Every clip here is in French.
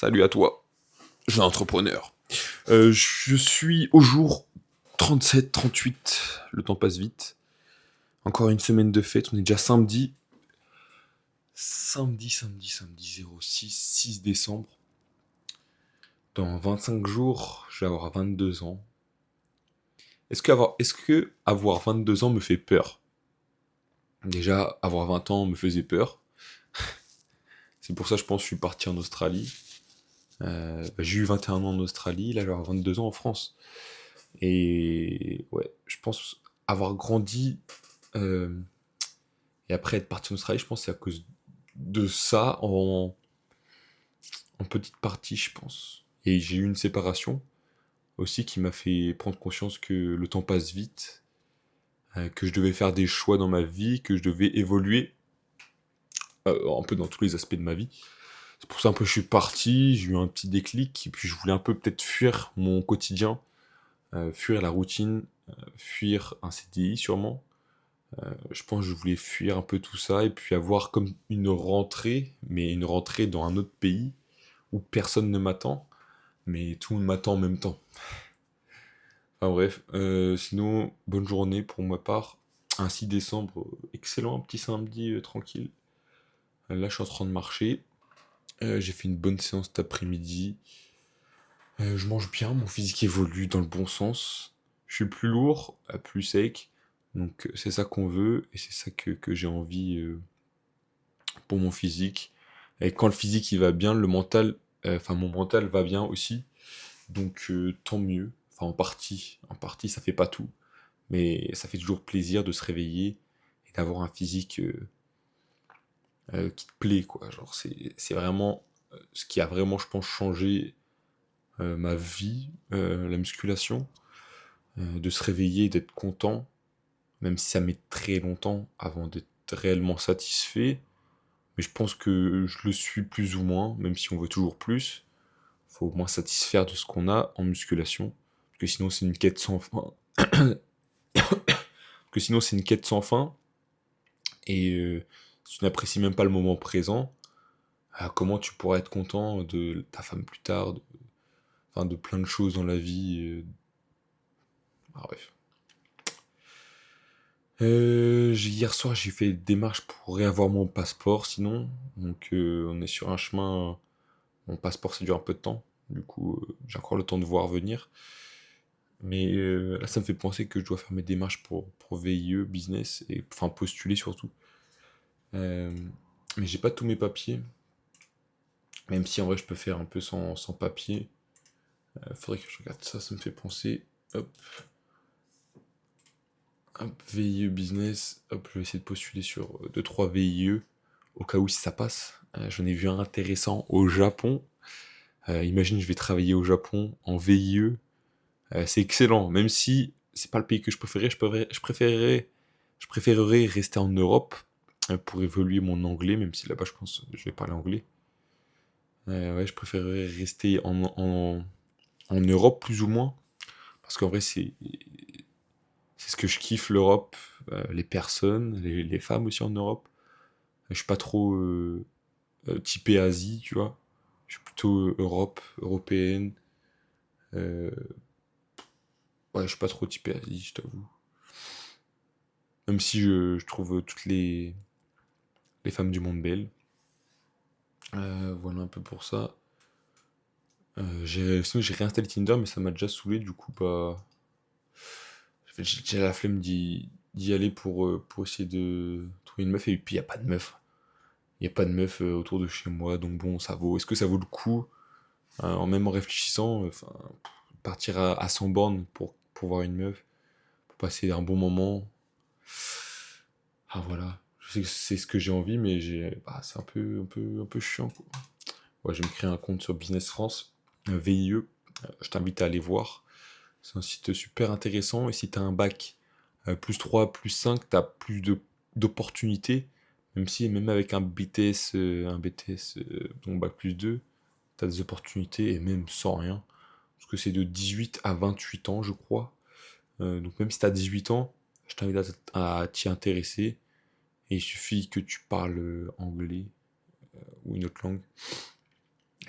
Salut à toi, jeune entrepreneur. Je suis au jour 37, 38. Le temps passe vite. Encore une semaine de fête. On est déjà samedi. Samedi 6 décembre. Dans 25 jours, je vais avoir 22 ans. Est-ce que avoir 22 ans me fait peur? Déjà, avoir 20 ans me faisait peur. C'est pour ça, je pense, que je suis parti en Australie. J'ai eu 21 ans en Australie. Là, je vais avoir 22 ans en France. Et ouais, je pense avoir grandi euh, et après être parti en Australie, je pense que c'est à cause de ça en petite partie, je pense. Et j'ai eu une séparation aussi qui m'a fait prendre conscience que le temps passe vite, que je devais faire des choix dans ma vie, que je devais évoluer un peu dans tous les aspects de ma vie. C'est pour ça un peu que je suis parti, j'ai eu un petit déclic, et puis je voulais un peu peut-être fuir mon quotidien, fuir la routine, fuir un CDI sûrement. Je pense que je voulais fuir un peu tout ça et puis avoir comme une rentrée, mais une rentrée dans un autre pays où personne ne m'attend, mais tout le monde m'attend en même temps. Enfin bref, sinon, bonne journée pour ma part. Un 6 décembre, excellent, un petit samedi tranquille. Là, je suis en train de marcher. J'ai fait une bonne séance cet après-midi. Je mange bien, mon physique évolue dans le bon sens. Je suis plus lourd, plus sec. Donc c'est ça qu'on veut et c'est ça que j'ai envie pour mon physique. Et quand le physique il va bien, le mental, enfin mon mental va bien aussi. Donc tant mieux. Enfin en partie ça fait pas tout, mais ça fait toujours plaisir de se réveiller et d'avoir un physique qui te plaît quoi. Genre c'est vraiment ce qui a vraiment je pense changé ma vie, la musculation, de se réveiller, d'être content, même si ça met très longtemps avant d'être réellement satisfait. Mais je pense que je le suis plus ou moins, même si on veut toujours plus. Faut au moins satisfaire de ce qu'on a en musculation. Parce que sinon c'est une quête sans fin. Que sinon c'est une quête sans fin. Et si tu n'apprécies même pas le moment présent, comment tu pourras être content de ta femme plus tard, enfin, de plein de choses dans la vie. Bref. Hier soir j'ai fait des démarches pour réavoir mon passeport sinon. Donc on est sur un chemin. Mon passeport ça dure un peu de temps. Du coup j'ai encore le temps de voir venir. Mais là, ça me fait penser que je dois faire mes démarches pour VIE, business, et enfin postuler surtout. Euh, mais j'ai pas tous mes papiers, même si en vrai je peux faire un peu sans papier. Faudrait que je regarde ça, ça me fait penser. Hop, hop, VIE, business, hop, je vais essayer de postuler sur deux trois VIE, au cas où si ça passe. J'en ai vu un intéressant au Japon. Imagine, je vais travailler au Japon en VIE. C'est excellent, même si c'est pas le pays que je préférais, je préférerais rester en Europe pour évoluer mon anglais, même si là-bas je pense que je vais parler anglais. Ouais, je préférerais rester en Europe plus ou moins, parce qu'en vrai c'est ce que je kiffe l'Europe, les personnes, les femmes aussi en Europe. Je suis pas trop typé Asie, tu vois. Je suis plutôt Europe, européenne. Euh, ouais, je suis pas trop typé Asie, je t'avoue. Même si je trouve toutes les femmes du monde belles. Voilà un peu pour ça. Sinon, j'ai réinstallé Tinder, mais ça m'a déjà saoulé, du coup, bah. J'ai déjà la flemme d'y aller pour essayer de trouver une meuf, et puis il n'y a pas de meuf. Il n'y a pas de meuf autour de chez moi, donc bon, ça vaut. Est-ce que ça vaut le coup, même en réfléchissant, enfin, partir à 100 bornes pour voir une meuf, pour passer un bon moment. Ah voilà. Je sais que c'est ce que j'ai envie, mais bah, c'est un peu chiant, quoi. Ouais, je vais me créer un compte sur Business France, VIE. Je t'invite à aller voir. C'est un site super intéressant. Et si tu as un bac plus 3 plus 5, tu as plus d'opportunités. Même avec un BTS donc bac plus 2, tu as des opportunités, et même sans rien. Parce que c'est de 18 à 28 ans, je crois. Donc même si tu as 18 ans, je t'invite à t'y intéresser. Et il suffit que tu parles anglais ou une autre langue.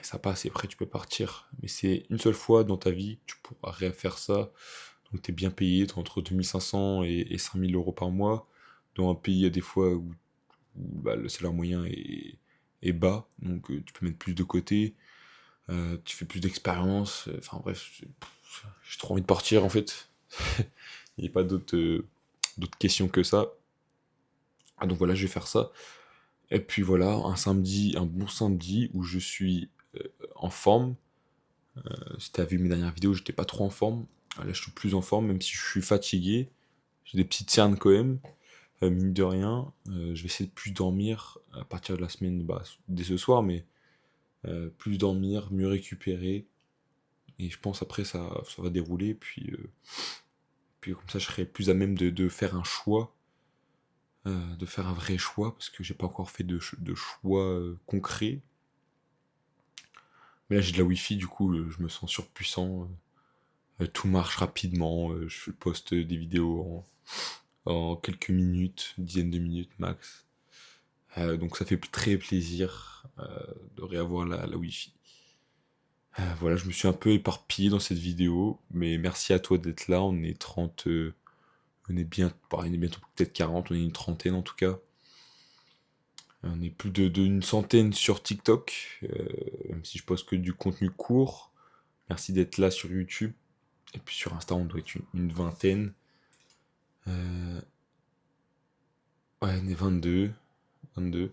Ça passe et après tu peux partir. Mais c'est une seule fois dans ta vie que tu pourras refaire ça. Donc tu es bien payé, t'es entre 2500 et 5000 euros par mois. Dans un pays, il y a des fois où, bah, le salaire moyen est bas, donc tu peux mettre plus de côté, tu fais plus d'expérience. Enfin bref, j'ai trop envie de partir en fait. Il n'y a pas d'autres questions que ça. Ah, donc voilà, je vais faire ça. Et puis voilà, un samedi, un bon samedi où je suis en forme. Si t'as vu mes dernières vidéos, j'étais pas trop en forme. Là, je suis plus en forme, même si je suis fatigué. J'ai des petites cernes quand même, mine de rien. Je vais essayer de plus dormir à partir de la semaine, bah, dès ce soir, mais plus dormir, mieux récupérer. Et je pense après ça va dérouler, puis comme ça je serai plus à même de faire un choix, de faire un vrai choix, parce que j'ai pas encore fait de choix concret. Mais là j'ai de la wifi, du coup je me sens surpuissant, tout marche rapidement, je poste des vidéos en quelques minutes, une dizaine de minutes max. Donc ça fait très plaisir de réavoir la wifi. Voilà, je me suis un peu éparpillé dans cette vidéo, mais merci à toi d'être là. On est 30, on est bien, bah, on est bientôt peut-être 40, on est une trentaine en tout cas. On est plus d'une centaine sur TikTok, même si je poste que du contenu court. Merci d'être là sur YouTube. Et puis sur Insta, on doit être une vingtaine. Euh, ouais, on est 22. 22.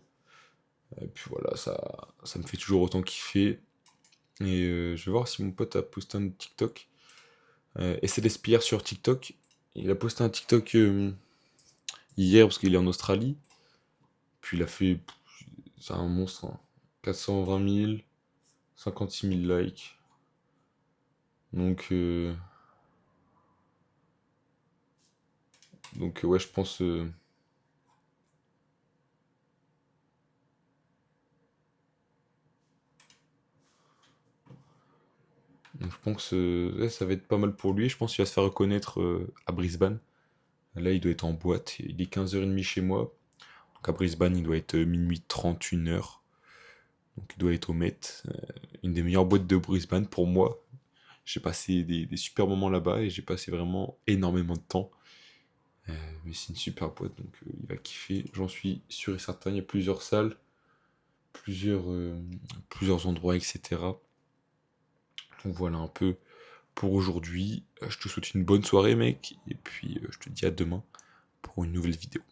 Et puis voilà, ça me fait toujours autant kiffer. Et je vais voir si mon pote a posté un TikTok. SLS Pierre sur TikTok. Il a posté un TikTok hier parce qu'il est en Australie. Puis il a fait. C'est un monstre, hein. 420 000, 56 000 likes. Donc, ouais, je pense. Donc, je pense ouais, ça va être pas mal pour lui. Je pense qu'il va se faire reconnaître à Brisbane. Là, il doit être en boîte. Il est 15h30 chez moi. Donc à Brisbane, il doit être minuit 30, 1h. Donc il doit être au Met. Une des meilleures boîtes de Brisbane pour moi. J'ai passé des super moments là-bas et j'ai passé vraiment énormément de temps. Mais c'est une super boîte, donc il va kiffer, j'en suis sûr et certain. Il y a plusieurs salles, plusieurs, euh, plusieurs endroits, etc. Donc voilà un peu pour aujourd'hui. Je te souhaite une bonne soirée, mec, et puis je te dis à demain pour une nouvelle vidéo.